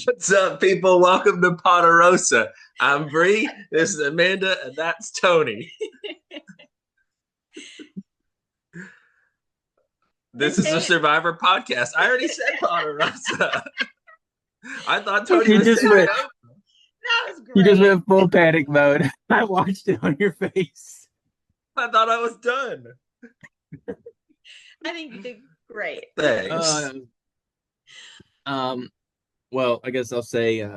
What's up, people? Welcome to Ponderosa. I'm Bree. This is Amanda, and that's Tony. This is a Okay. Survivor podcast. I already said Ponderosa. I thought Tony You was just taking went over. That was you just great. went full panic mode. I watched it on your face. I thought I was done. I think you did great. Thanks. Uh, um, well, I guess I'll say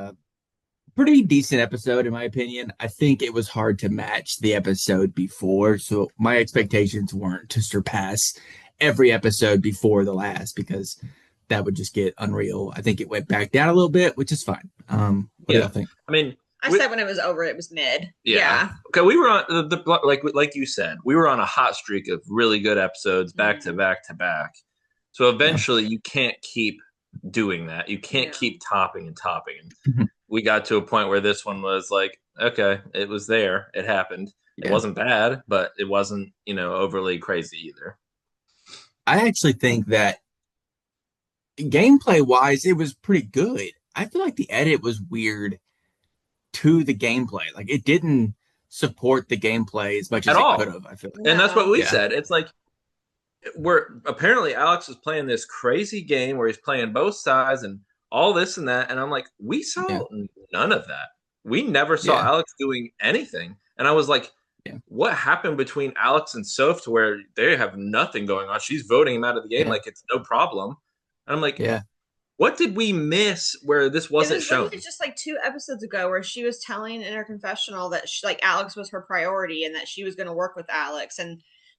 pretty decent episode in my opinion. I think it was hard to match the episode before, so my expectations weren't to surpass every episode before the last because that would just get unreal. I think it went back down a little bit, which is fine. What do y'all Yeah. think? I mean, I we, said when it was over, it was mid. yeah. Yeah. Okay, we were on like you said, we were on a hot streak of really good episodes back to back to back. So Yeah. eventually, you can't keep doing that. You can't Yeah. keep topping and topping. We got to a point where this one was like, okay, it was there, it happened. It Yeah. wasn't bad, but it wasn't, overly crazy either. I actually think that gameplay wise, it was pretty good. I feel like the edit was weird to the gameplay. Like it didn't support the gameplay as much At as it could all. have. I feel like. And that's what No. we Yeah. said. It's like we're apparently Alex is playing this crazy game where he's playing both sides and all this and that. And I'm like, we Yeah. saw none of that. We never saw Yeah. Alex doing anything. And I was like, Yeah. what happened between Alex and Soph to where they have nothing going on? She's voting him out of the game Yeah. like it's no problem. And I'm like, Yeah. what did we miss where this It wasn't was shown? literally just like 2 episodes ago where she was telling in her confessional that like Alex was her priority and that she was going to work with Alex.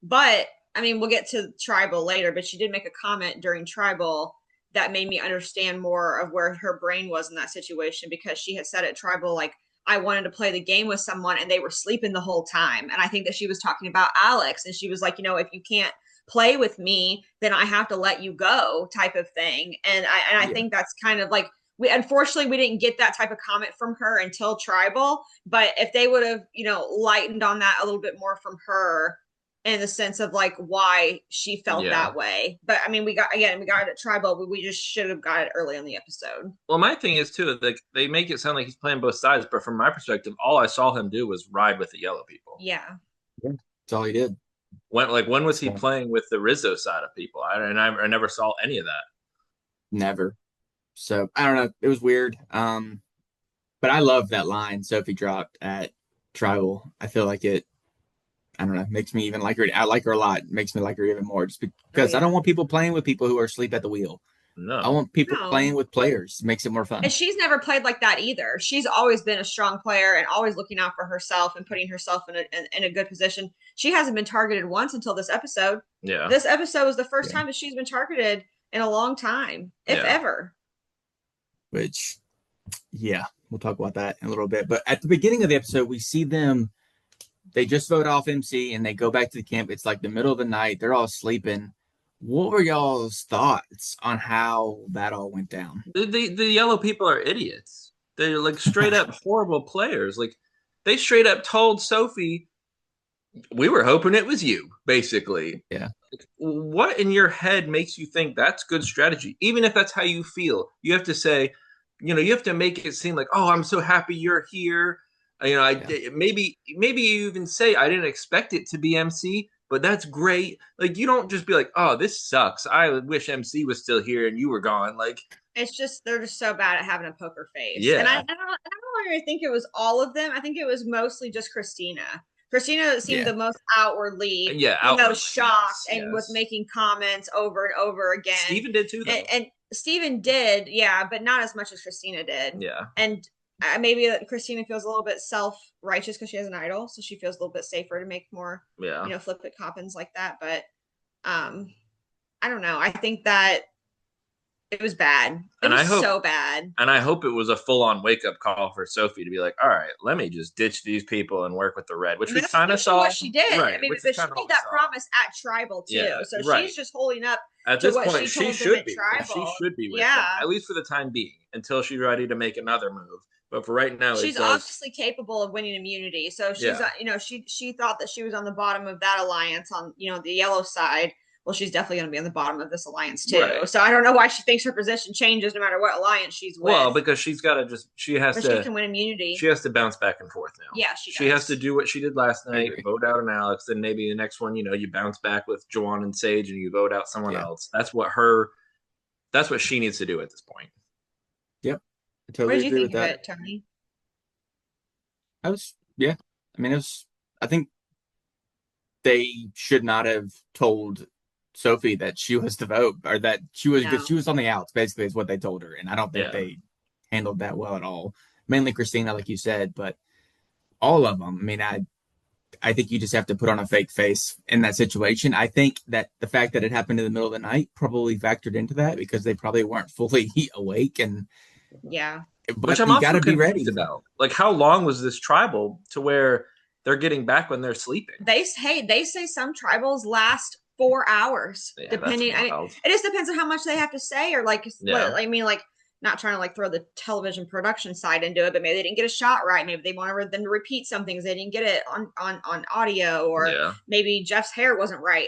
But I mean, we'll get to Tribal later, but she did make a comment during Tribal that made me understand more of where her brain was in that situation because she had said at Tribal, like, I wanted to play the game with someone and they were sleeping the whole time. And I think that she was talking about Alex and she was like, if you can't play with me, then I have to let you go type of thing. And I Yeah. think that's kind of like we didn't get that type of comment from her until Tribal. But if they would have, lightened on that a little bit more from her in the sense of like why she felt Yeah. that way. But I mean, we got it at Tribal, but we just should have got it early on the episode. Well, my thing is too, like they make it sound like he's playing both sides, but from my perspective, all I saw him do was ride with the yellow people. Yeah. That's all he did. When was he Yeah. playing with the Rizzo side of people? I never saw any of that. Never. So I don't know. It was weird. But I love that line Sophie dropped at Tribal. I feel like it. I don't know. Makes me even like her. I like her a lot. Makes me like her even more. Just because I Yeah. don't want people playing with people who are asleep at the wheel. I No. want people No. playing with players. It makes it more And fun. she's never played like that either. She's always been a strong player and always looking out for herself and putting herself in a good position. She hasn't been targeted once until this episode. Yeah. This episode was the first Yeah. time that she's been targeted in a long time, if Yeah. ever. Which, yeah, we'll talk about that in a little bit. But at the beginning of the episode, we see them. They just vote off MC and they go back to the camp. It's like the middle of the night. They're all sleeping. What were y'all's thoughts on how that all went down? The yellow people are idiots. They're like straight up horrible players. Like they straight up told Sophie, "We were hoping it was you." Basically, Yeah. like, what in your head makes you think that's good strategy? Even if that's how you feel, you have to say, you have to make it seem like, "Oh, I'm so happy you're here." Yeah. Maybe you even say, "I didn't expect it to be MC." But that's great. Like you don't just be like, "Oh, this sucks. I wish MC was still here and you were gone." Like, It's just they're just so bad at having a poker face. And yeah, I don't really think it was all of them. I think it was mostly just Christina. Christina seemed Yeah. the most outwardly, yeah, outwardly, shocked yes, and was yes. making comments over and over again. Steven did too, And, though. and Steven did, yeah, but not as much as Christina did. Yeah, And maybe that Christina feels a little bit self-righteous because she has an idol, so she feels a little bit safer to make more, yeah. flippant coppins like that. But I don't know. I think that it was bad. It And I was hope, so bad. and I hope it was a full-on wake-up call for Sophie to be like, "All right, let me just ditch these people and work with the red," which And we that's kind of essentially saw. what she did. I Right, mean, which but is she kind of made what we that saw. promise at Tribal too. Yeah, So right. she's just holding up At to this what point, she told them should at be. She Tribal. should be with them, Yeah. at least for the time being, until she's ready to make another move. But for right now, She's it does. obviously capable of winning immunity. So she's, Yeah, she thought that she was on the bottom of that alliance on, the yellow side, well, she's definitely going to be on the bottom of this alliance too. Right. So I don't know why she thinks her position changes no matter what alliance she's with. Well, because she's got to she but she can win immunity. She has to bounce back and forth now. Yeah, she does. She has to do what she did last night, vote out an Alex, then maybe the next one, you bounce back with Juwan and Sage and you vote out someone else. That's what she needs to do at this point. Yep. I totally agree with that. What did you think of it, Tony? I think they should not have told Sophie that she was to vote, or that she was, because she was on the outs, basically, is what they told her. And I don't think they handled that well at all. Mainly Christina, like you said, but all of them. I mean, I think you just have to put on a fake face in that situation. I think that the fact that it happened in the middle of the night probably factored into that, because they probably weren't fully awake. And but which I'm you got to be ready about. Like, how long was this tribal to where they're getting back when they're sleeping? They say some tribals last 4 hours, depending. It just depends on how much they have to say, or like, not trying to like throw the television production side into it, but maybe they didn't get a shot right. Maybe they wanted them to repeat some things. They didn't get it on audio, or maybe Jeff's hair wasn't right.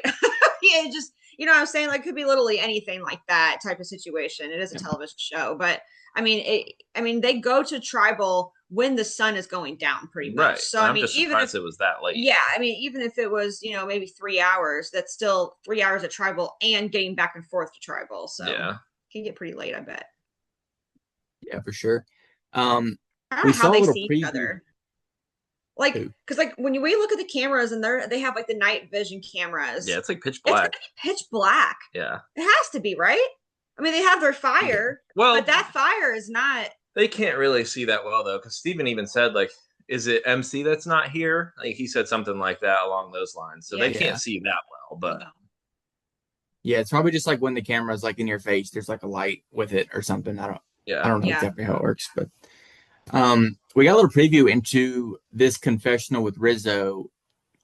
Just, what I'm saying? Like, could be literally anything like that type of situation. It is a television show, but I mean, they go to tribal when the sun is going down, pretty much. Right. So I'm just surprised it was that late. Yeah, I mean, even if it was, maybe 3 hours, that's still 3 hours at tribal and getting back and forth to tribal. So it can get pretty late, I bet. Yeah, for sure. I don't know how they see each other. Like, because like when we look at the cameras and they have like the night vision cameras. Yeah, it's like pitch black. It's pitch black. Yeah, it has to be, right? I mean, they have their fire. Well, but that fire is not. They can't really see that well though, because Steven even said, like, is it MC that's not here? Like, he said something like that along those lines. So they can't see that well, but. Yeah, it's probably just like when the camera's like in your face, there's like a light with it or something. I don't know exactly how it works, but we got a little preview into this confessional with Rizzo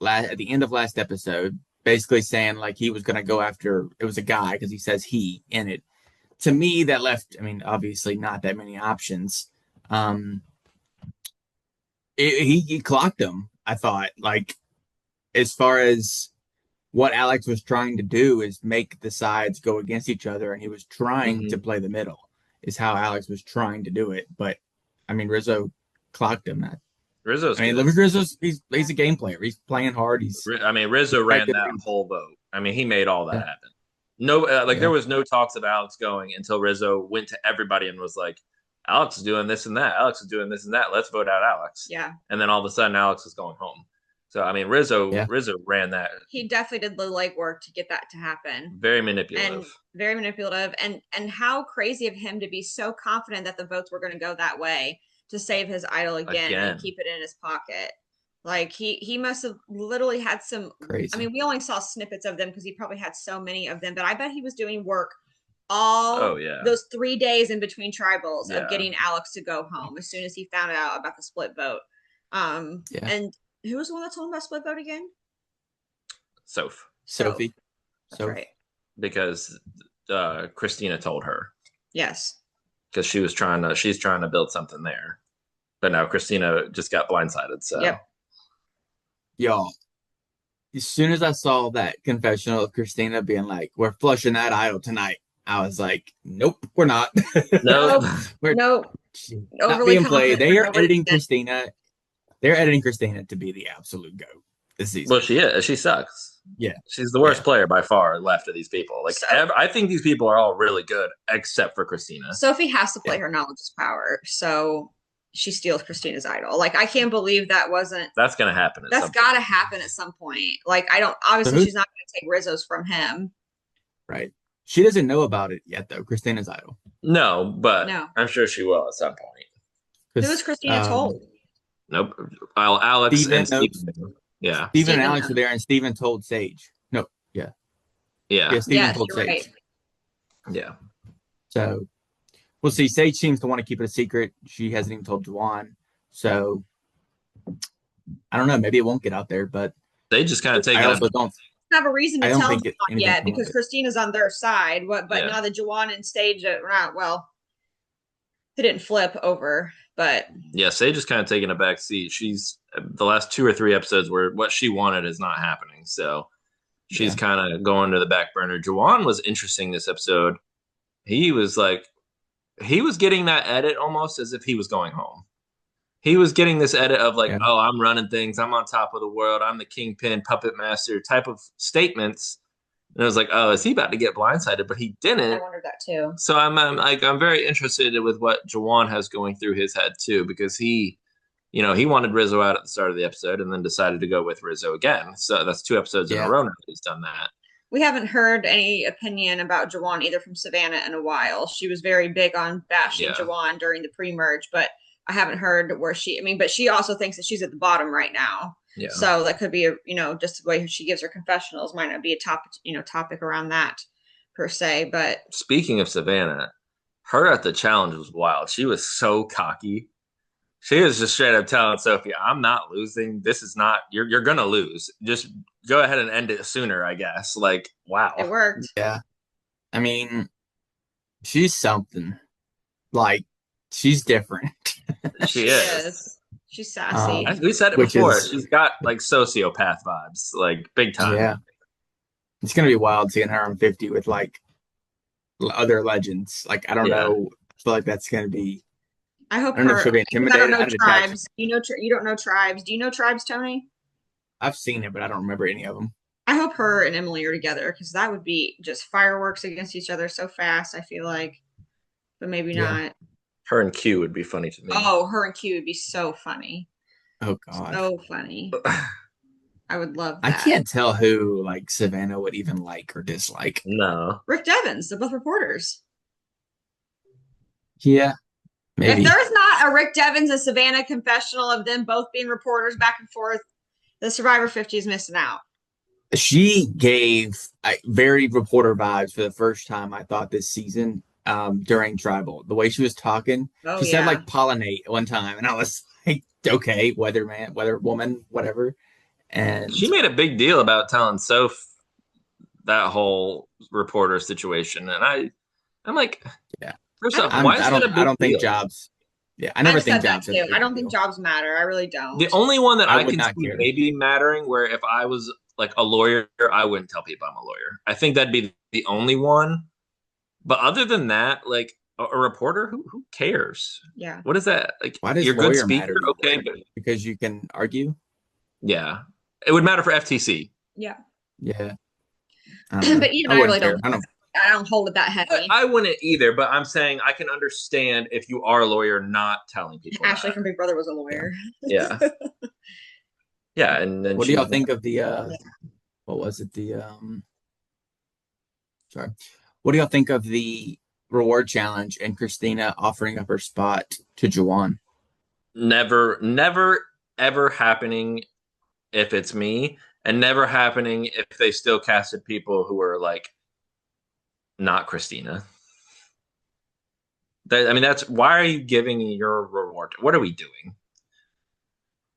at the end of last episode, basically saying like he was going to go after, it was a guy because he says he in it. To me, that left, I mean, obviously not that many options. He clocked him, I thought. Like, as far as what Alex was trying to do is make the sides go against each other, and he was trying to play the middle, is how Alex was trying to do it. But, I mean, Rizzo clocked him. Rizzo's he's a game player. He's playing hard. Rizzo ran that whole vote. I mean, he made all that happen. No, there was no talks of Alex going until Rizzo went to everybody and was like, Alex is doing this and that. Alex is doing this and that. Let's vote out Alex. Yeah. And then all of a sudden, Alex is going home. So, I mean, Rizzo ran that. He definitely did the legwork to get that to happen. Very manipulative. And how crazy of him to be so confident that the votes were going to go that way to save his idol again and keep it in his pocket. Like, he must have literally had some crazy. I mean, we only saw snippets of them because he probably had so many of them, but I bet he was doing work those 3 days in between tribals of getting Alex to go home as soon as he found out about the split vote. And who was the one that told him about split vote again? Sophie. That's right. Because Christina told her. Yes. Because she's trying to build something there. But now Christina just got blindsided. So y'all, as soon as I saw that confessional of Christina being like, we're flushing that idol tonight, I was like, nope, we're not. Nope. We're not being played. They are editing Christina. They're editing Christina to be the absolute GOAT this season. Well, she is. She sucks. Yeah. She's the worst player by far left of these people. Like, I think these people are all really good except for Christina. Sophie has to play her knowledge is power. So she steals Christina's idol. Like, I can't believe that wasn't. That's going to happen. That's got to happen at some point. Like, obviously she's not going to take Rizzo's from him. Right. She doesn't know about it yet, though, Christina's idol. No, but I'm sure she will at some point. Who was Christina told? Nope. Alex Steven and Steven. Yeah. Steven and Alex were there, and Steven told Sage. No. Yeah. Yeah. Yeah, Steven told Sage. Right. Yeah. So we'll see. Sage seems to want to keep it a secret. She hasn't even told Juwan. So I don't know. Maybe it won't get out there, but they just kind of take I also don't have a reason to tell Juwan yet because Christina's on their side. But now that Juwan and Sage are not, well, they didn't flip over, but Sage is kind of taking a back seat. She's the last 2 or 3 episodes where what she wanted is not happening. So she's Yeah. kind of going to the back burner. Juwan was interesting this episode. He was like, he was getting that edit almost as if he was going home. He was getting this edit of like, Yeah. oh, I'm running things. I'm on top of the world. I'm the kingpin, puppet master type of statements. And I was like, oh, is he about to get blindsided? But he I didn't. wondered that too. So I'm very interested with what Juwan has going through his head too, because he wanted Rizzo out at the start of the episode and then decided to go with Rizzo again. So that's 2 episodes in a row now he's done that. We haven't heard any opinion about Juwan either from Savannah in a while. She was very big on bashing Juwan during the pre-merge, but I haven't heard where but she also thinks that she's at the bottom right now. Yeah. So that could be just the way she gives her confessionals might not be a topic around that per se. But speaking of Savannah, her at the challenge was wild. She was so cocky. She was just straight up telling Sophie, I'm not losing. This is not, you're going to lose. Just go ahead and end it sooner, I guess. Like, wow. It worked. Yeah. I mean, she's something. Like, she's different. She is. She's sassy. We said it before. She's got like sociopath vibes, like big time. Yeah. It's going to be wild seeing her on 50 with like other legends. Like, I don't know. I feel like that's going to be. I hope her. She'll be intimidated. I don't know Tribes. You don't know Tribes. Do you know Tribes, Tony? I've seen it, but I don't remember any of them. I hope her and Emily are together because that would be just fireworks against each other so fast. I feel like, but maybe not. Her and Q would be funny to me. Oh, her and Q would be so funny. Oh God, so funny. I would love that. I can't tell who like Savannah would even like or dislike. No, Rick Devens. They're both reporters. Yeah. Maybe. If there's not a Rick Devens and Savannah confessional of them both being reporters back and forth, the Survivor 50 is missing out. She gave very reporter vibes for the first time, I thought, this season during Tribal. The way she was talking, she said like pollinate one time, and I was like, okay, weatherman, weather woman, whatever. And she made a big deal about telling Soph that whole reporter situation, and I'm like, yeah. First off, why is that a big deal? I don't think jobs. Yeah, I never think jobs. I don't think jobs matter. I really don't. The only one that I can see maybe mattering, where if I was like a lawyer, I wouldn't tell people I'm a lawyer. I think that'd be the only one. But other than that, like a reporter, who cares? Yeah. What is that? Like, why does you're a good speaker, matter? okay, but because you can argue. Yeah, it would matter for FTC. Yeah. Yeah. But even I really don't. I don't hold it that heavy. I wouldn't either, but I'm saying I can understand if you are a lawyer not telling people. Ashley from Big Brother was a lawyer. Yeah. Yeah, and then what do y'all think of the what was it? Sorry. What do y'all think of the reward challenge and Christina offering up her spot to Juwan? Never ever happening if it's me, and never happening if they still casted people who were like not Christina. That's why are you giving your reward? What are we doing?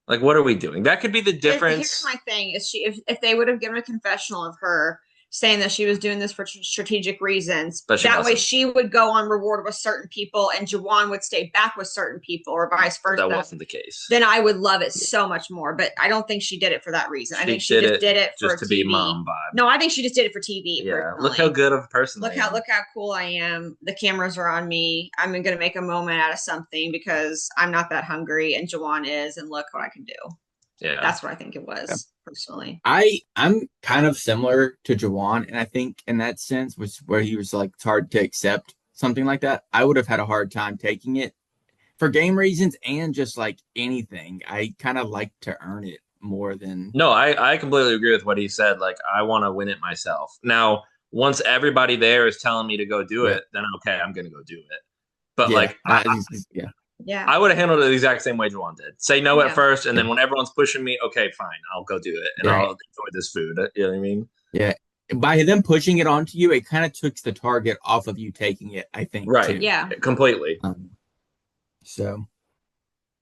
Like, what are we doing? That could be the difference. Here's my thing: is if they would have given a confessional of her saying that she was doing this for strategic reasons, that way she would go on reward with certain people, and Juwan would stay back with certain people, or vice versa. That wasn't the case. Then I would love it so much more. But I don't think she did it for that reason. I think she just did it for just to be mom vibe. No, I think she just did it for TV. Yeah, personally. look how good of a person. Look how cool I am. The cameras are on me. I'm going to make a moment out of something because I'm not that hungry, and Juwan is, and look what I can do. Yeah, that's what I think it was personally. I'm kind of similar to Juwan, and I think in that sense, was where he was like, it's hard to accept something like that. I would have had a hard time taking it for game reasons and just like anything. I kind of like to earn it more than. No, I completely agree with what he said. Like, I want to win it myself. Now, once everybody there is telling me to go do it, then okay, I'm going to go do it. But I would have handled it the exact same way Juwan did. Say no at first, and then when everyone's pushing me, okay, fine, I'll go do it, and I'll enjoy this food. You know what I mean? Yeah. By them pushing it onto you, it kind of took the target off of you taking it, I think. Right. Too. Yeah. Completely. So.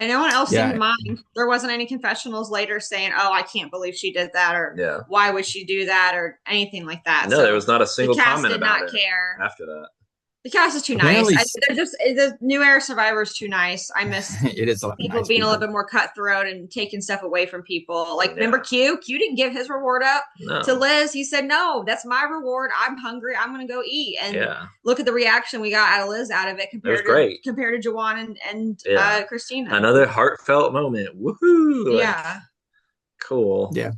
And no one else seemed to mind. There wasn't any confessionals later saying, "Oh, I can't believe she did that," or "Why would she do that," or anything like that. No, there was not a single comment about it care. after that. The cast is too Apparently, nice. They're just the new era Survivor is too nice. I miss it is a lot of people nice being a little people. bit more cutthroat and taking stuff away from people. Like, Yeah. remember Q? Q didn't give his reward up No. to Liz. He said, "No, that's my reward. I'm hungry. I'm going to go eat." And Yeah. look at the reaction we got out of Liz out of it It was great. compared to Juwan and Yeah. Christina. Another heartfelt moment. Woohoo! Like, Yeah. cool. Yeah.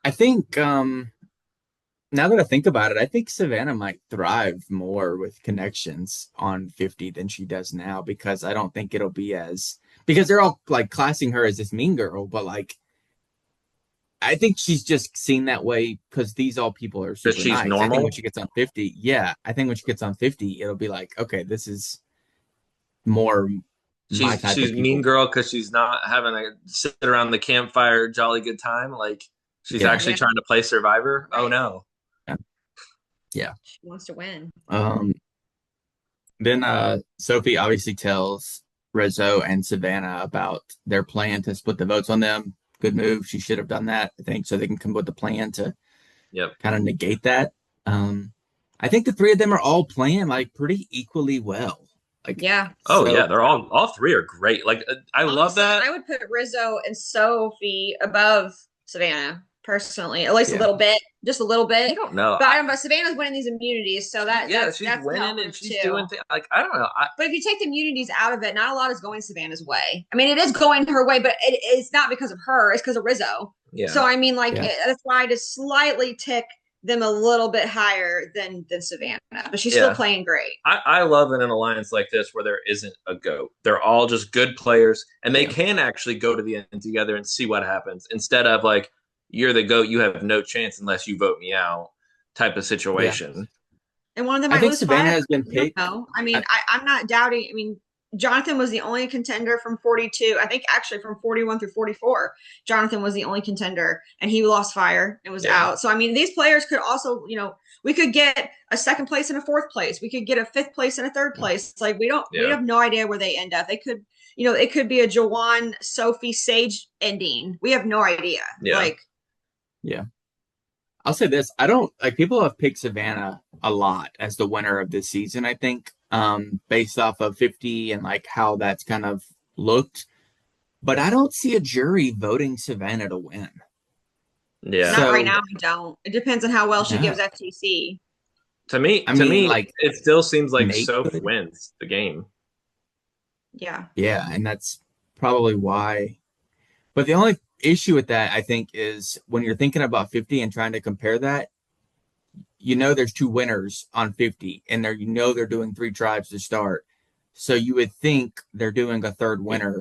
I think now that I think about it, I think Savannah might thrive more with connections on 50 than she does now, because I don't think it'll be as, because they're all like classing her as this mean girl, but like I think she's just seen that way because these all people are super she's nice. I normal? think when she gets on 50, yeah, I think when she gets on 50, it'll be like, okay, this is more my type She's of mean people. girl because she's not having a sit around the campfire jolly good time. Like she's Yeah. actually trying to play Survivor. Right. Oh no. Yeah. She wants to win. Then Sophie obviously tells Rizzo and Savannah about their plan to split the votes on them. Good move. She should have done that, I think, so they can come up with a plan to Yep. kind of negate that. I think the three of them are all playing like pretty equally well. Like, Yeah. Oh so- yeah, they're all three are great. Like I love Honestly, that. I would put Rizzo and Sophie above Savannah personally, at least Yeah. a little bit, just a little I bit. don't know. But Savannah's winning these immunities, so she's that's winning helping and she's too. doing things. Like I don't know. But if you take the immunities out of it, not a lot is going Savannah's way. I mean, it is going her way, but it's not because of her. It's because of Rizzo. Yeah. So I mean, like Yeah. that's why I just slightly tick them a little bit higher than Savannah, but she's Yeah. still playing great. I love in an alliance like this where there isn't a GOAT. They're all just good players, and they Yeah. can actually go to the end together and see what happens instead of like you're the GOAT, you have no chance unless you vote me out type of situation. And one of them I might think lose Savannah five. has been You don't picked. know. I mean, I'm not doubting. I mean, Jonathan was the only contender from 42. I think actually from 41 through 44, Jonathan was the only contender, and he lost fire and was Yeah. out. So I mean, these players could also, we could get a second place and a fourth place. We could get a fifth place and a third place. It's like we Yeah. have no idea where they end up. They could, it could be a Jawan, Sophie, Sage ending. We have no idea. Yeah. Like, Yeah. I'll say this. I don't like, people have picked Savannah a lot as the winner of this season, I think, based off of 50 and like how that's kind of looked. But I don't see a jury voting Savannah to win. Yeah. not So- right now. We don't. It depends on how well she Yeah. gives FTC. To me, I mean, like, it still seems like maybe- Soph wins the game. Yeah. Yeah, and that's probably why. But the only issue with that, I think, is when you're thinking about 50 and trying to compare that, there's two winners on 50, and they're doing three tribes to start. So you would think they're doing a third winner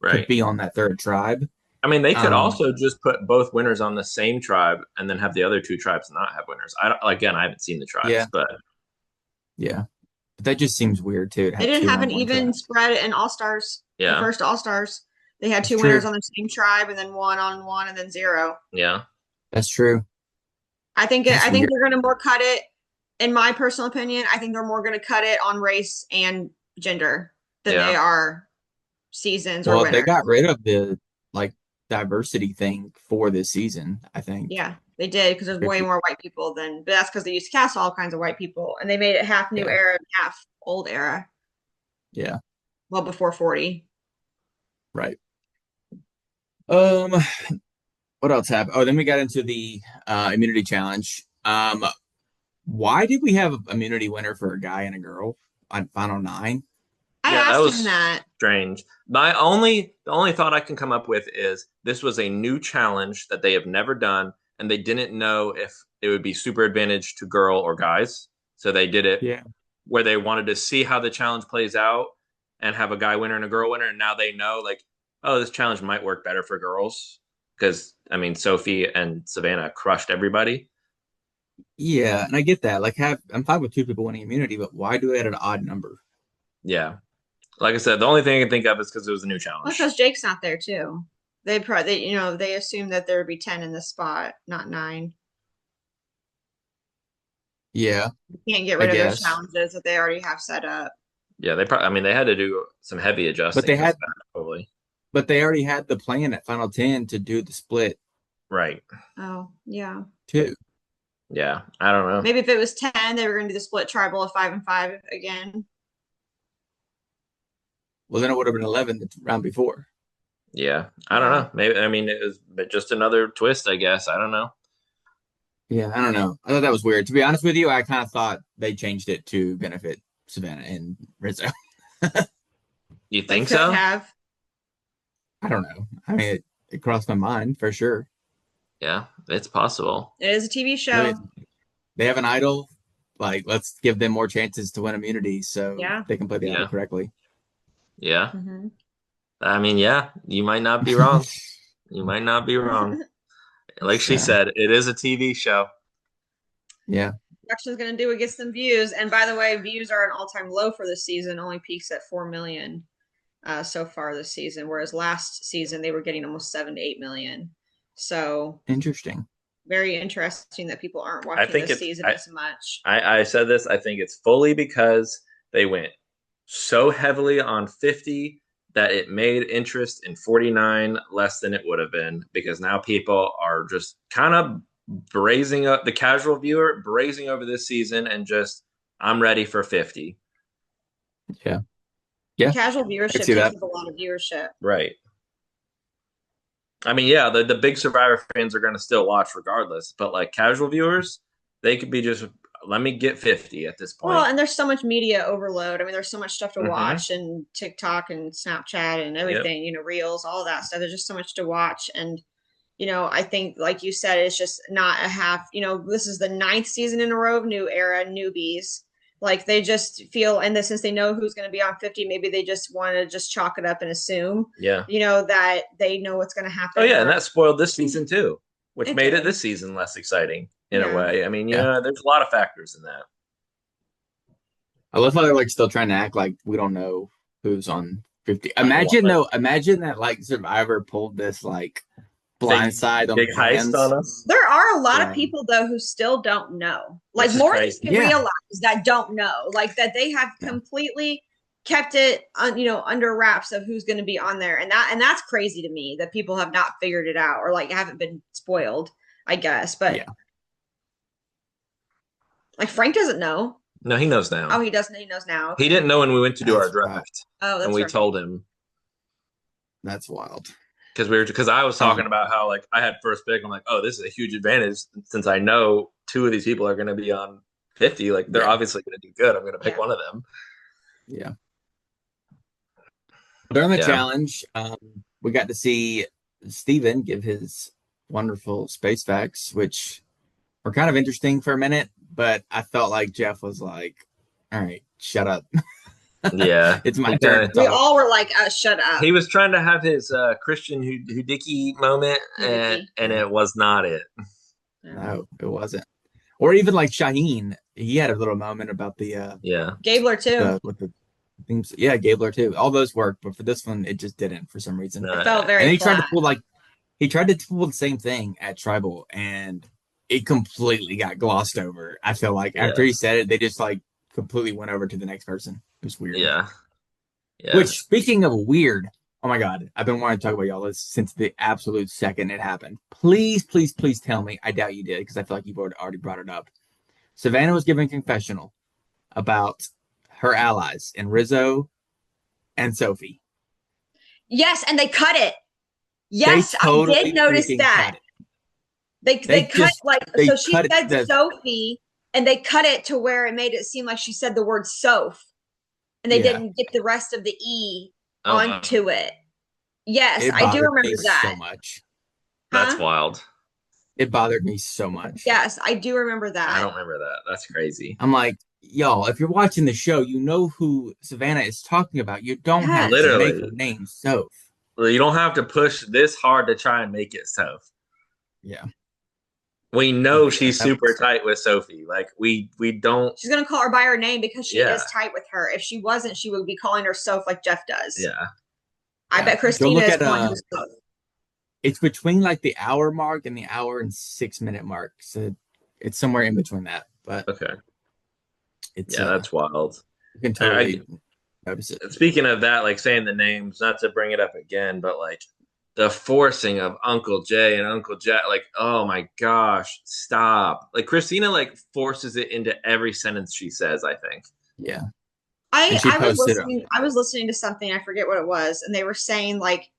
to Right. be on that third tribe. I mean, they could Um, also just put both winners on the same tribe and then have the other two tribes not have winners. I haven't seen the tribes, Yeah. but Yeah. But that just seems weird too. to They didn't two have on an one even tribe. spread in All Stars. The yeah, first All Stars, they had two It's winners true. on the same tribe, and then one on one, and then zero. yeah, That's true. I think That's they're weird. going to more cut it. In my personal opinion, I think they're more going to cut it on race and gender than Yeah. they are seasons or Well, winners. they got rid of the like diversity thing for this season, I think. Yeah, they did because there's way 50. more white people than. But that's because they used to cast all kinds of white people, and they made it half new Yeah. era and half old era. Yeah. Well, before 40. Right. What else happened? Oh, then we got into the immunity challenge. Why did we have an immunity winner for a guy and a girl on final 9? I Yeah, that asked was him that. strange. The only thought I can come up with is this was a new challenge that they have never done, and they didn't know if it would be super advantage to girl or guys, so they did it Yeah. where they wanted to see how the challenge plays out and have a guy winner and a girl winner, and now they know like, oh, this challenge might work better for girls because I mean Sophie and Savannah crushed everybody. Yeah, and I get that. Like, I'm fine with two people winning immunity, but why do it at an odd number? Yeah, like I said, the only thing I can think of is because it was a new Well, challenge. because Jake's not there too. They assumed that there would be 10 in the spot, not 9. Yeah. You can't get I rid of those guess. challenges that they already have set up. Yeah, they had to do some heavy adjusting. But they had- probably But they already had the plan at final 10 to do the split right. Oh, yeah. too. Yeah, I don't know. Maybe if it was 10, they were going to do the split tribal of 5 and 5 again. Well, then it would have been 11 the round before. Yeah, I don't know. Maybe, I mean, it was just another twist, I guess. I don't know. Yeah, I don't know. I thought that was weird. To be honest with you, I kind of thought they changed it to benefit Savannah and Rizzo. You They think could so? have. I don't know. I mean, it crossed my mind for sure. Yeah, it's possible. It is a TV I show. mean, they have an idol. Like, let's give them more chances to win immunity so Yeah. they can play the Yeah. idol correctly. Yeah. Mm-hmm. I mean, yeah, you might not be wrong. You might not be wrong. Like she said, it is a TV show. Yeah. Production's going to do what gets them views. And by the way, views are an all-time low for this season. Only peaks at 4 million so far this season, whereas last season they were getting almost 7 to 8 million. So Interesting. very interesting that people aren't watching this season as much. I said this. I think it's fully because they went so heavily on 50 that it made interest in 49 less than it would have been, because now people are just kind of brazing up, the casual viewer brazing over this season and just, I'm ready for 50. Yeah. Yeah. Casual viewership takes up a lot of viewership. Right. I mean, yeah, the big Survivor fans are going to still watch regardless, but like casual viewers, they could be just, let me get 50 at this point. Well, and there's so much media overload. I mean, there's so much stuff to watch, and TikTok and Snapchat and everything, you know, Reels, all that stuff. There's just so much to watch. And, you know, I think, like you said, it's just not a half, you know, this is the 9th season in a row of New Era newbies. Like they just feel, and since they know who's going to be on 50, maybe they just want to just chalk it up and assume, you know, that they know what's going to happen. Oh, yeah. And that spoiled this season too, which made did. it this season less exciting in a way. I mean, you know, there's a lot of factors in that. I love how they're like still trying to act like we don't know who's on 50. Imagine that like Survivor pulled this like blindside on big heist on us. There are a lot of people though who still don't know, like more than you realize, that don't know, like that they have completely kept it you know, under wraps of who's going to be on there, and that's crazy to me that people have not figured it out or like haven't been spoiled, I guess. But like Frank doesn't know. No, he knows now. Oh, he doesn't. He knows now. Okay. He didn't know when we went to do our draft. Oh, that's and we told him. That's wild. Because I was talking about how like I had first pick. I'm like, oh, this is a huge advantage since I know 2 of these people are going to be on 50. Like they're obviously going to do good. I'm going to pick one of them. Yeah. During the challenge, we got to see Steven give his wonderful space facts, which were kind of interesting for a minute, but I felt like Jeff was like, all right, shut up. Yeah. It's my turn. We all were like, shut up. He was trying to have his Christian Hudicki moment, and it was not it. No, it wasn't. Or even like Shaheen, he had a little moment about the Gabler too. With the things, Gabler too. All those worked, but for this one, it just didn't for some reason. It felt very. And he flat. tried to pull the same thing at Tribal, and it completely got glossed over. I feel like after he said it, they just like completely went over to the next person. It was weird. Yeah. Which, speaking of weird, oh my God, I've been wanting to talk about y'all this since the absolute second it happened. Please, please, please tell me. I doubt you did because I feel like you've already brought it up. Savannah was giving a confessional about her allies in Rizzo and Sophie. Yes, and they cut it. Yes, I did notice that. They cut so she said Sophie, and they cut it to where it made it seem like she said the word Soph, and they didn't get the rest of the E onto it. Yes, I do remember that. So much. That's wild. It bothered me so much. Yes, I do remember that. I don't remember that. That's crazy. I'm like, y'all, if you're watching the show, you know who Savannah is talking about. You don't have to make her name Soph. Well, you don't have to push this hard to try and make it Soph. Yeah. We know she's super tight with Sophie. Like we don't. She's gonna call her by her name because she is tight with her. If she wasn't, she would be calling her Soph like Jeff does. Yeah. I bet Christina is calling her Soph. It's between like the hour mark and the hour and 6 minute mark. So it's somewhere in between that. But it's that's wild. You can totally notice it. Speaking of that, like saying the names, not to bring it up again, but like the forcing of Uncle Jay and Uncle Jeff, like, oh my gosh, stop. Like Christina like forces it into every sentence she says, I think. Yeah. And I she I was posted listening. I was listening to something. I forget what it was, and they were saying like,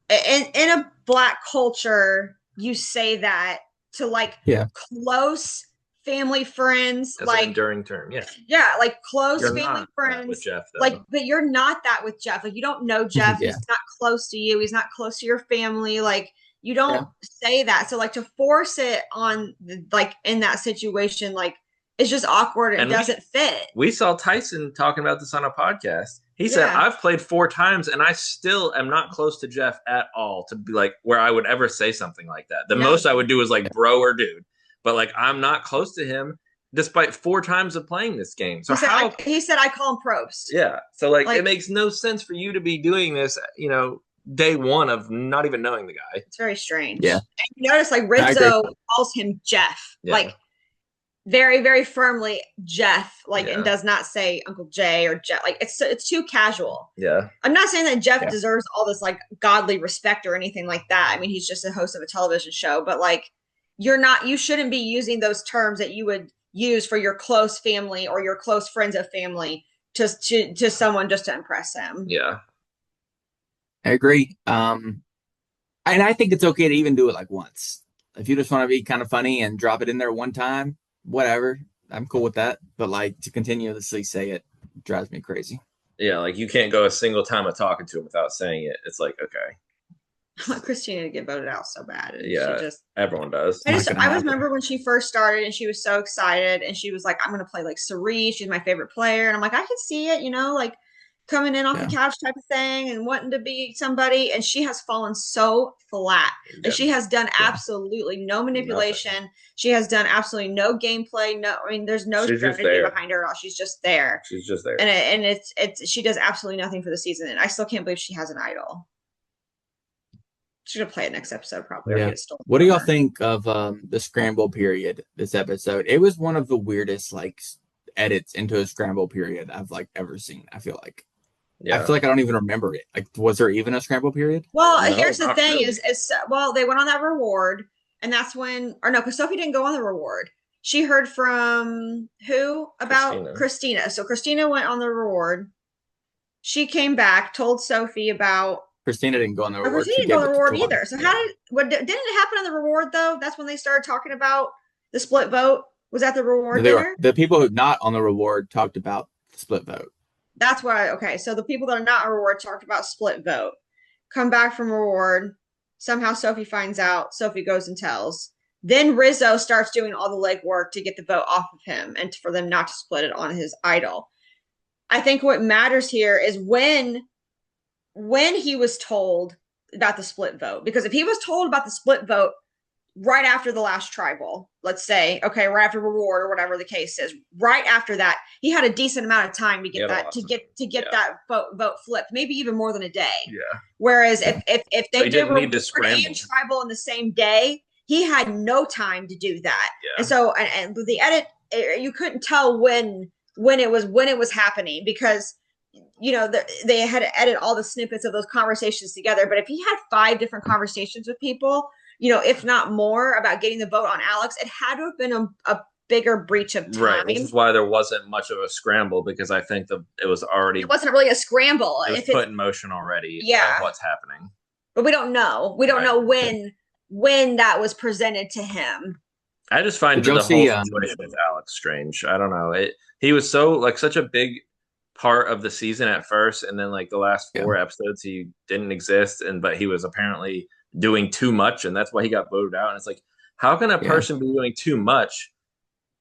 in a Black culture, you say that to like Yeah. close family friends, As an like enduring term. Yeah. yeah, like close You're family not that friends with Jeff, though. like, but you're not that with Jeff. Like you don't know Jeff. Yeah. He's not close to you. He's not close to your family. Like you don't Yeah. say that. So like to force it on like in that situation, like it's just awkward. It doesn't fit. We saw Tyson talking about this on a podcast. He said, Yeah. I've played 4 times and I still am not close to Jeff at all to be like where I would ever say something like that. The No. most I would do is like bro or dude. But like I'm not close to him despite 4 times of playing this game. So he said I call him Probst. Yeah. So like it makes no sense for you to be doing this, you know, day one of not even knowing the guy. It's very strange. Yeah. And you notice like Rizzo calls him Jeff. Yeah. Like very, very firmly Jeff, like, and does not say Uncle Jay or Jeff. Like it's too casual. Yeah. I'm not saying that Jeff deserves all this like godly respect or anything like that. I mean, he's just a host of a television show, but like you shouldn't be using those terms that you would use for your close family or your close friends of family to someone just to impress them. Yeah. I agree. And I think it's okay to even do it like once. If you just want to be kind of funny and drop it in there one time, whatever, I'm cool with that. But like to continuously say it drives me crazy. Yeah, like you can't go a single time of talking to him without saying it. It's like, okay. I want Christina to get voted out so bad. And yeah, everyone does. I remember when she first started and she was so excited and she was like, I'm going to play like Cerise. She's my favorite player. And I'm like, I can see it, you know, like coming in off the couch type of thing and wanting to be somebody. And she has fallen so flat. Yeah. And she has done absolutely no manipulation. Nothing. She has done absolutely no gameplay. No, I mean, there's no strategy behind her at all. She's just there. She's just there. And it's she does absolutely nothing for the season. And I still can't believe she has an idol. She's gonna play it next episode probably. Yeah. What do y'all think of the scramble period this episode? It was one of the weirdest like edits into a scramble period I've like ever seen. I feel like. Yeah. I feel like I don't even remember it. Like, was there even a scramble period? Well, no, here's the thing: really. is well, they went on that reward, and that's when, or no, because Sophie didn't go on the reward. She heard from who about Christina. So Christina went on the reward. She came back, told Sophie about. Christina didn't go on the reward. Christina didn't go on the reward either. So didn't it happen on the reward though? That's when they started talking about the split vote. Was that the reward dinner? The people who not on the reward talked about the split vote. That's why. Okay, so the people that are not on reward talked about split vote. Come back from reward. Somehow Sophie finds out. Sophie goes and tells. Then Rizzo starts doing all the legwork to get the vote off of him and for them not to split it on his idol. I think what matters here is when he was told about the split vote. Because if he was told about the split vote right after the last tribal, let's say, okay, right after reward or whatever the case is, right after that, he had a decent amount of time to get that vote flipped, maybe even more than a day. Yeah. Whereas if they did reward and tribal in the same day, he had no time to do that. Yeah. And so, and the edit, you couldn't tell when it was happening because. You know, they had to edit all the snippets of those conversations together. But if he had 5 different conversations with people, you know, if not more, about getting the vote on Alex, it had to have been a bigger breach of time. Right. This is why there wasn't much of a scramble because I think it wasn't really a scramble. It was put in motion already. Yeah. Of what's happening. But we don't know. We don't know when that was presented to him. I just find the whole situation with Alex strange. I don't know. He was so like such a big part of the season at first, and then like the last 4 episodes he didn't exist, but he was apparently doing too much, and that's why he got voted out. And it's like, how can a person be doing too much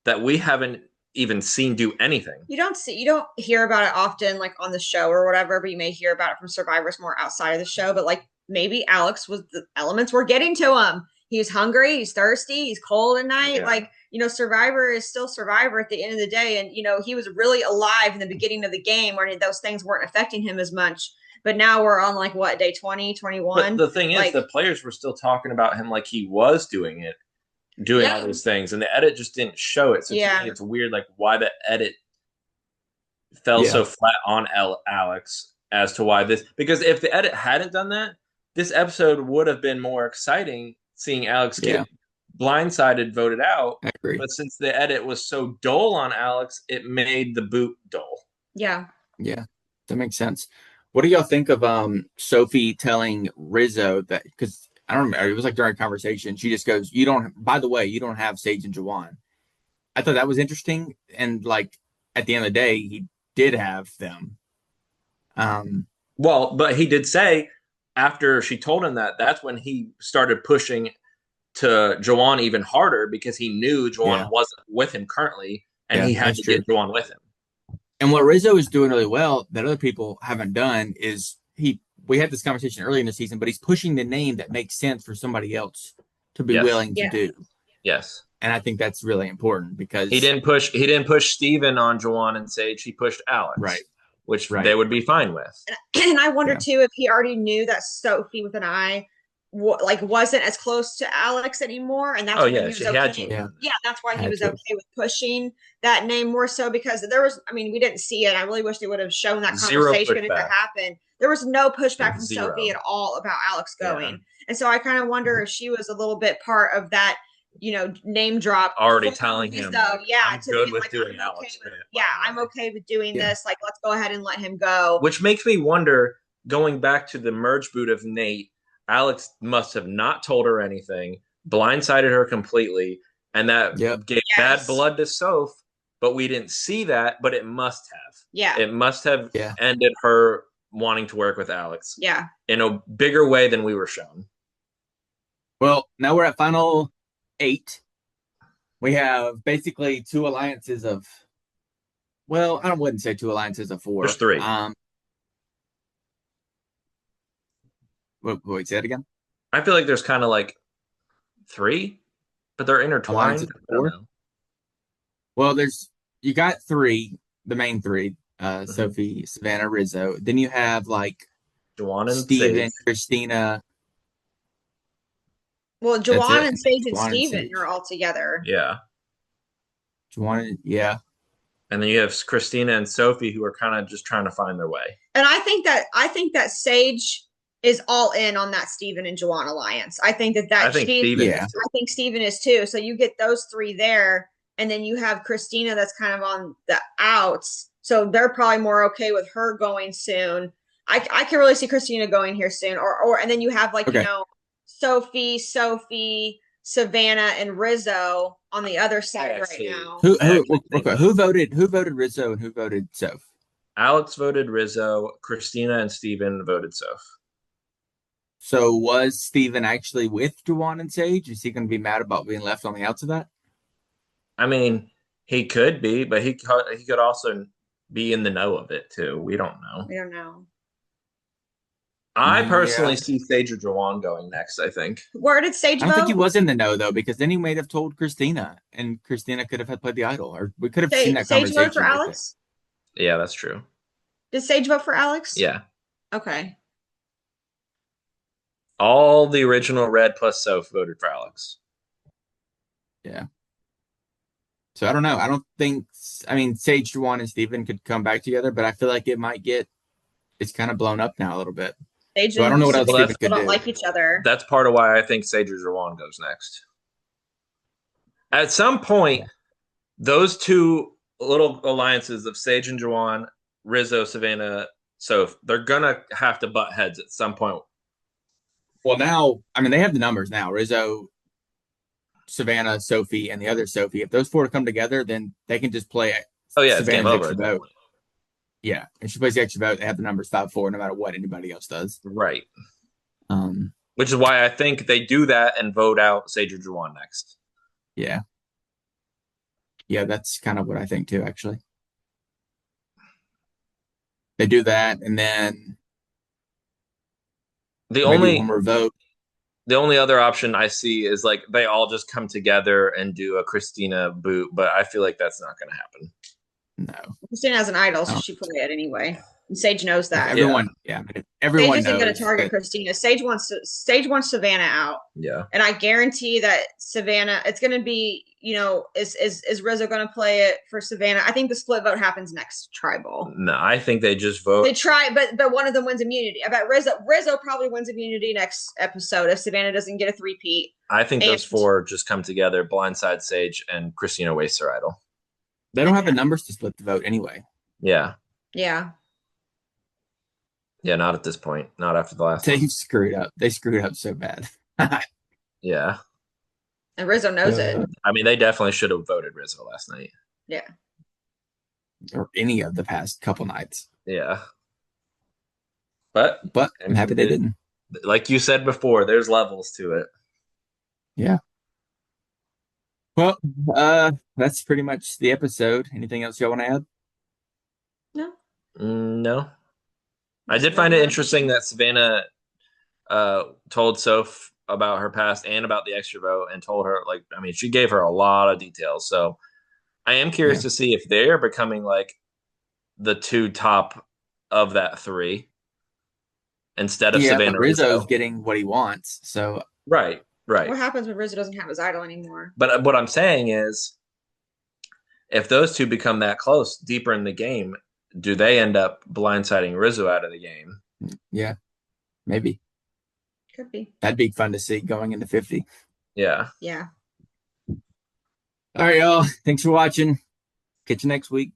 that we haven't even seen do anything? You don't hear about it often like on the show or whatever, but you may hear about it from survivors more outside of the show. But like maybe Alex the elements were getting to him. He's hungry, he's thirsty, he's cold at night. Like, you know, Survivor is still Survivor at the end of the day. And, you know, he was really alive in the beginning of the game where those things weren't affecting him as much. But now we're on like what, day 20, 21? But the thing is, the players were still talking about him like he was doing all these things. And the edit just didn't show it. So to me, it's weird, like why the edit fell so flat on Alex as to why this. Because if the edit hadn't done that, this episode would have been more exciting seeing Alex get blindsided, voted out. I agree. But since the edit was so dull on Alex, it made the boot dull. Yeah. Yeah, that makes sense. What do y'all think of Sophie telling Rizzo that, because I don't remember, it was like during a conversation, she just goes, by the way, you don't have Sage and Juwan. I thought that was interesting. And like at the end of the day, he did have them. Well, but he did say after she told him that, that's when he started pushing to Juwan even harder because he knew Juwan wasn't with him currently and he had to get Juwan with him. And what Rizzo is doing really well that other people haven't done is we had this conversation early in the season, but he's pushing the name that makes sense for somebody else to be willing to do. Yes. And I think that's really important because he didn't push Steven on Juwan and Sage, he pushed Alex. Right. Which they would be fine with. And I wonder too if he already knew that Sophie with an I wasn't as close to Alex anymore, and that's he was okay. That's why he was okay with pushing that name more so because there was, I mean, we didn't see it. I really wish they would have shown that conversation if it happened. There was no pushback from Sophie at all about Alex going, and so I kind of wonder if she was a little bit part of that. Name drop already telling him. I'm good with doing Alex. I'm okay with doing this. Like, let's go ahead and let him go. Which makes me wonder, going back to the merge boot of Nate, Alex must have not told her anything, blindsided her completely, and that gave bad blood to Soph. But we didn't see that. But it must have. Yeah. It must have ended her wanting to work with Alex. Yeah. In a bigger way than we were shown. Well, now we're at final 8. We have basically 2 alliances of, well, I wouldn't say 2 alliances of 4. There's 3. Wait, say that again? I feel like there's kind of like 3, but they're intertwined. Well, you got 3, the main 3, Sophie, Savannah, Rizzo. Then you have like Juwan and Steven, Sage. Christina. Well, Juwan and Sage and Steven are all together. Yeah. Juwan, And then you have Christina and Sophie who are kind of just trying to find their way. And I think that Sage is all in on that Steven and Juwan alliance. I think Steven is too. So you get those 3 there, and then you have Christina that's kind of on the outs. So they're probably more okay with her going soon. I can really see Christina going here soon. And then you have Sophie, Savannah, and Rizzo on the other side now. Who voted Rizzo and who voted Soph? Alex voted Rizzo. Christina and Steven voted Soph. So was Steven actually with Juwan and Sage? Is he going to be mad about being left on the outs of that? I mean, he could be, but he could also be in the know of it too. We don't know. I personally see Sage or Juwan going next, I think. Where did Sage I don't think he was in the know, though, because then he might have told Christina, and Christina could have had played the idol, or we could have seen that conversation. Sage vote for Alex? Yeah, that's true. Did Sage vote for Alex? Yeah. Okay. All the original Red plus Soph voted for Alex. Yeah. So I don't know. I don't think, Sage, Juwan, and Steven could come back together, but I feel like it's kind of blown up now a little bit. Sage so I don't know what else Steven could don't do. like each other. That's part of why I think Sage or Juwan goes next. At some point, those 2 little alliances of Sage and Juwan, Rizzo, Savannah, Soph, they're going to have to butt heads at some point. Well, now, they have the numbers now. Rizzo, Savannah, Sophie, and the other Sophie. If those 4 come together, then they can just play it. Oh, yeah, it's game over. Yeah, if she plays the extra vote, they have the numbers 5-4, no matter what anybody else does. Right. Which is why I think they do that and vote out Sage or Juwan next. Yeah. Yeah, that's kind of what I think too, actually. They do that, and then the only one more vote. The only other option I see is like they all just come together and do a Christina boot, but I feel like that's not going to happen. No. Christina has an idol, so she play it anyway. And Sage knows that. Everyone, I mean, everyone Sage isn't going knows to target that, Christina. Sage wants Savannah out. Yeah. And I guarantee that Savannah, it's going to be, is Rizzo going to play it for Savannah? I think the split vote happens next tribal. No, I think they just vote. They try, but one of them wins immunity. I bet Rizzo probably wins immunity next episode if Savannah doesn't get a three-peat. I think those four just come together: Blindside, Sage, and Christina wastes her idol. they don't have the numbers to split the vote anyway. Yeah. Yeah. Yeah, not at this point. Not after the last They one. screwed up. They screwed up so bad. Yeah. And Rizzo knows it. I mean, they definitely should have voted Rizzo last night. Yeah. Or any of the past couple nights. Yeah. But I'm happy they didn't. Like you said before, there's levels to it. Yeah. Well, that's pretty much the episode. Anything else y'all want to add? No. No. I did find it interesting that Savannah told Soph about her past and about the extra vote and told her, like, I mean, she gave her a lot of details. So I am curious to see if they're becoming like the two top of that three instead of Savannah. But Rizzo's getting what he wants. So Right. What happens when Rizzo doesn't have his idol anymore? But what I'm saying is, if those two become that close deeper in the game, do they end up blindsiding Rizzo out of the game? Yeah, maybe. Could be. That'd be fun to see going into 50. Yeah. Yeah. All right, y'all. Thanks for watching. Catch you next week.